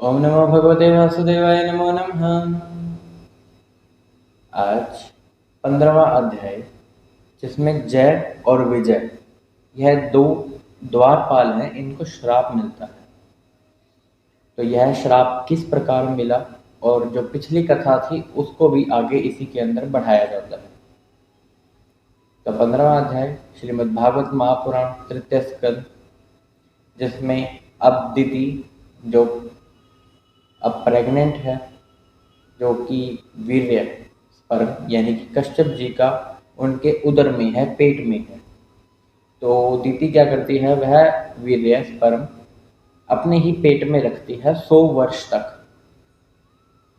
ओम नमो भगवते वासुदेवाय नमो नमः। आज 15वां अध्याय, जिसमें जय और विजय यह दो द्वारपाल हैं, इनको श्राप मिलता है। तो यह श्राप किस प्रकार मिला और जो पिछली कथा थी उसको भी आगे इसी के अंदर बढ़ाया जाता है। तो 15वां अध्याय श्रीमद् भागवत महापुराण तृतीय स्कंद, जिसमें अब दिति जो अब प्रेग्नेंट है, जो कि वीर्य स्पर्म यानी कि कश्यप जी का उनके उदर में है, पेट में है। तो दीति क्या करती है, वह वीर्य स्पर्म अपने ही पेट में रखती है 100 वर्ष तक।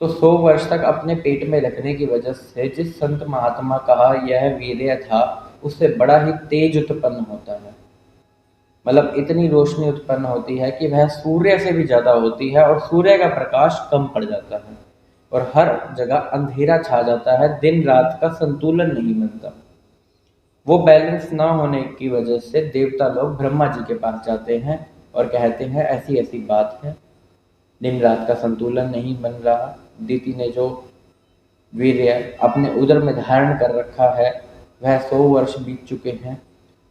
तो 100 वर्ष तक अपने पेट में रखने की वजह से जिस संत महात्मा का यह वीर्य था, उससे बड़ा ही तेज उत्पन्न होता है। मतलब इतनी रोशनी उत्पन्न होती है कि वह सूर्य से भी ज़्यादा होती है और सूर्य का प्रकाश कम पड़ जाता है और हर जगह अंधेरा छा जाता है, दिन रात का संतुलन नहीं बनता। वो बैलेंस ना होने की वजह से देवता लोग ब्रह्मा जी के पास जाते हैं और कहते हैं ऐसी ऐसी बात है, दिन रात का संतुलन नहीं बन रहा। दीति ने जो वीर्य अपने उदर में धारण कर रखा है वह 100 वर्ष बीत चुके हैं,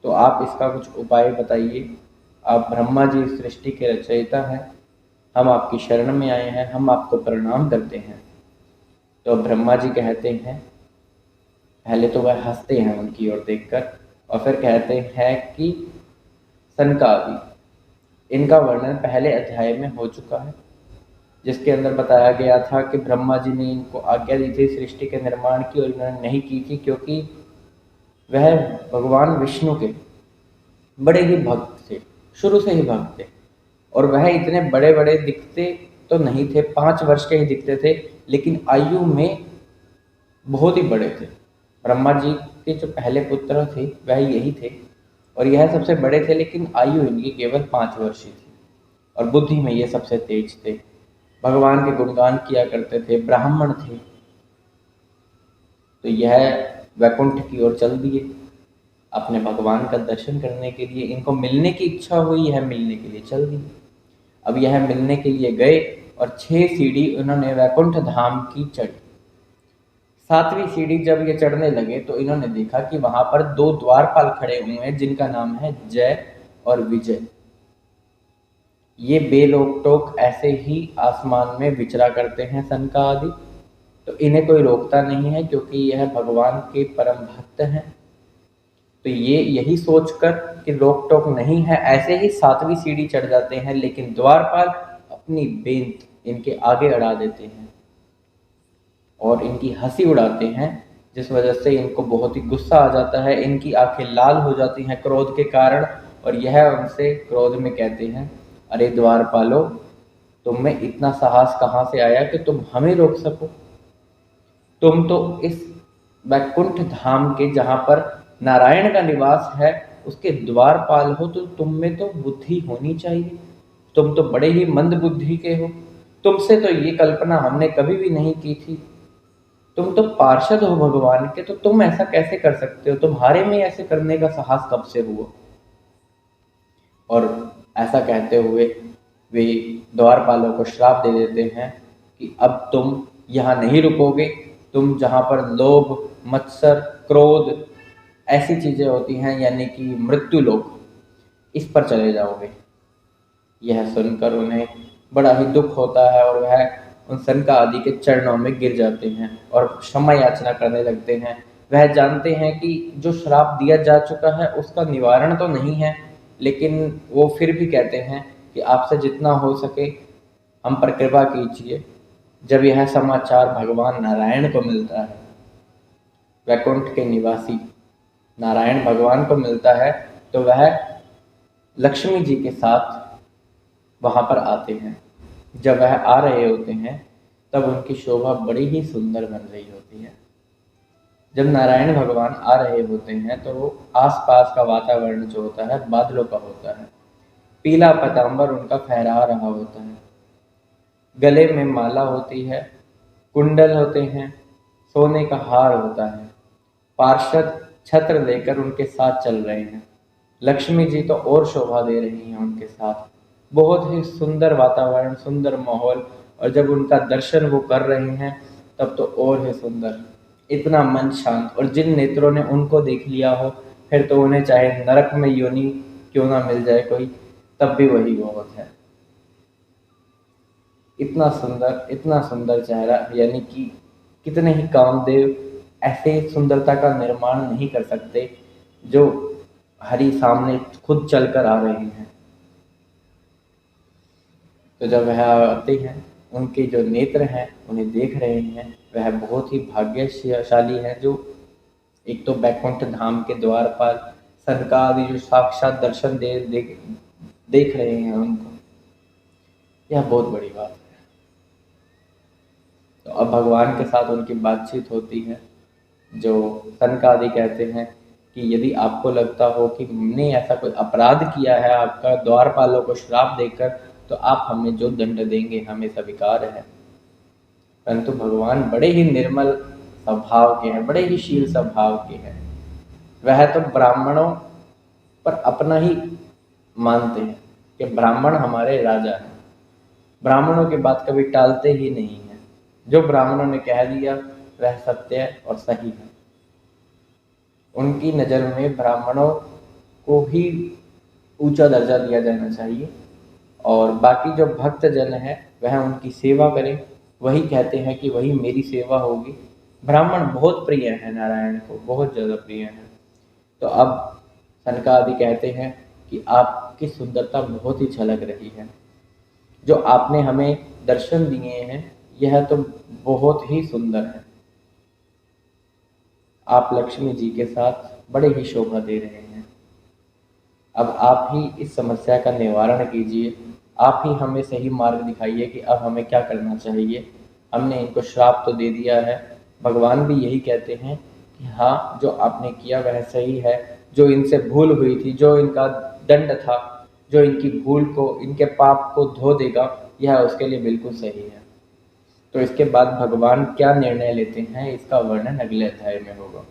तो आप इसका कुछ उपाय बताइए। आप ब्रह्मा जी सृष्टि के रचयिता हैं, हम आपकी शरण में आए हैं, हम आपको प्रणाम करते हैं। तो ब्रह्मा जी कहते हैं, पहले तो वह हंसते हैं उनकी ओर देखकर और फिर कहते हैं कि सनकादि, इनका वर्णन पहले अध्याय में हो चुका है, जिसके अंदर बताया गया था कि ब्रह्मा जी ने इनको आज्ञा दी थी सृष्टि के निर्माण की और इन्होंने नहीं की थी, क्योंकि वह भगवान विष्णु के बड़े ही भक्त थे, शुरू से ही भक्त थे। और वह इतने बड़े बड़े दिखते तो नहीं थे, 5 वर्ष के ही दिखते थे, लेकिन आयु में बहुत ही बड़े थे। ब्रह्मा जी के जो पहले पुत्र थे वह यही थे और यह सबसे बड़े थे, लेकिन आयु इनकी केवल 5 वर्ष ही थी और बुद्धि में ये सबसे तेज थे। भगवान के गुणगान किया करते थे, ब्राह्मण थे। तो यह वैकुंठ की ओर चल दिए अपने भगवान का दर्शन करने के लिए। इनको मिलने की इच्छा हुई, यह मिलने के लिए चल दिए। अब यह मिलने के लिए गए और 6 सीढ़ी उन्होंने वैकुंठ धाम की चढ़ी। 7वीं सीढ़ी जब ये चढ़ने लगे तो इन्होंने देखा कि वहां पर 2 द्वारपाल खड़े हुए हैं, जिनका नाम है जय और विजय। ये बेरोक टोक ऐसे ही आसमान में विचरा करते हैं सनकादि, तो इन्हें कोई रोकता नहीं है क्योंकि यह भगवान के परम भक्त हैं। तो ये यही सोचकर कि रोक टोक नहीं है, ऐसे ही 7वीं सीढ़ी चढ़ जाते हैं, लेकिन द्वारपाल अपनी बेंत इनके आगे अड़ा देते हैं और इनकी हंसी उड़ाते हैं, जिस वजह से इनको बहुत ही गुस्सा आ जाता है। इनकी आंखें लाल हो जाती हैं क्रोध के कारण और यह उनसे क्रोध में कहते हैं, अरे द्वारपालो, तुम में इतना साहस कहाँ से आया कि तुम हमें रोक सको? तुम तो इस वैकुंठ धाम के, जहाँ पर नारायण का निवास है, उसके द्वारपाल हो, तो तुम में तो बुद्धि होनी चाहिए। तुम तो बड़े ही मंद बुद्धि के हो, तुमसे तो ये कल्पना हमने कभी भी नहीं की थी। तुम तो पार्षद हो भगवान के, तो तुम ऐसा कैसे कर सकते हो? तुम्हारे में ऐसे करने का साहस कब से हुआ? और ऐसा कहते हुए वे द्वारपालों को श्राप दे देते हैं कि अब तुम यहाँ नहीं रुकोगे, तुम जहाँ पर लोभ, मत्सर, क्रोध ऐसी चीज़ें होती हैं, यानी कि मृत्यु लोक, इस पर चले जाओगे। यह सुनकर उन्हें बड़ा ही दुख होता है और वह उन सनकादि के चरणों में गिर जाते हैं और क्षमा याचना करने लगते हैं। वह जानते हैं कि जो श्राप दिया जा चुका है उसका निवारण तो नहीं है, लेकिन वो फिर भी कहते हैं कि आपसे जितना हो सके हम पर कृपा कीजिए। जब यह समाचार भगवान नारायण को मिलता है, वैकुंठ के निवासी नारायण भगवान को मिलता है, तो वह लक्ष्मी जी के साथ वहाँ पर आते हैं। जब वह आ रहे होते हैं तब उनकी शोभा बड़ी ही सुंदर बन रही होती है। जब नारायण भगवान आ रहे होते हैं तो आसपास का वातावरण जो होता है बादलों का होता है, पीला पतांबर उनका फहरा रहा होता है, गले में माला होती है, कुंडल होते हैं, सोने का हार होता है, पार्षद छत्र लेकर उनके साथ चल रहे हैं। लक्ष्मी जी तो और शोभा दे रही हैं उनके साथ। बहुत ही सुंदर वातावरण, सुंदर माहौल, और जब उनका दर्शन वो कर रहे हैं तब तो और है सुंदर, इतना मन शांत। और जिन नेत्रों ने उनको देख लिया हो, फिर तो उन्हें चाहे नरक में योनि क्यों ना मिल जाए कोई, तब भी वही बहुत है। इतना सुंदर चेहरा, यानी कि कितने ही कामदेव ऐसे सुंदरता का निर्माण नहीं कर सकते जो हरि सामने खुद चलकर आ रहे हैं। तो जब वह आते हैं, उनके जो नेत्र हैं उन्हें देख रहे हैं, वह बहुत ही भाग्यशाली है जो एक तो बैकुंठ धाम के द्वारपाल सनकादि जो साक्षात दर्शन देख रहे हैं उनको, यह बहुत बड़ी बात है। तो अब भगवान के साथ उनकी बातचीत होती है, जो सनकादि कहते हैं कि यदि आपको लगता हो कि हमने ऐसा कोई अपराध किया है आपका द्वारपालों को श्राप देकर, तो आप हमें जो दंड देंगे हमें स्वीकार है। परंतु भगवान बड़े ही निर्मल स्वभाव के हैं, बड़े ही शील स्वभाव के हैं। वह तो ब्राह्मणों पर अपना ही मानते हैं कि ब्राह्मण हमारे राजा हैं, ब्राह्मणों की बात कभी टालते ही नहीं है। जो ब्राह्मणों ने कह दिया वह सत्य और सही है। उनकी नज़र में ब्राह्मणों को ही ऊंचा दर्जा दिया जाना चाहिए, और बाकी जो भक्त जन है वह उनकी सेवा करें, वही कहते हैं कि वही मेरी सेवा होगी। ब्राह्मण बहुत प्रिय है नारायण को, बहुत ज़्यादा प्रिय है। तो अब सनकादि कहते हैं कि आपकी सुंदरता बहुत ही झलक रही है, जो आपने हमें दर्शन दिए हैं यह तो बहुत ही सुंदर है। आप लक्ष्मी जी के साथ बड़े ही शोभा दे रहे हैं। अब आप ही इस समस्या का निवारण कीजिए, आप ही हमें सही मार्ग दिखाइए कि अब हमें क्या करना चाहिए। हमने इनको श्राप तो दे दिया है, भगवान भी यही कहते हैं कि हाँ जो आपने किया वह सही है, जो इनसे भूल हुई थी, जो इनका दंड था, जो इनकी भूल को, इनके पाप को धो देगा, यह उसके लिए बिल्कुल सही है। तो इसके बाद भगवान क्या निर्णय लेते हैं इसका वर्णन अगले अध्याय में होगा।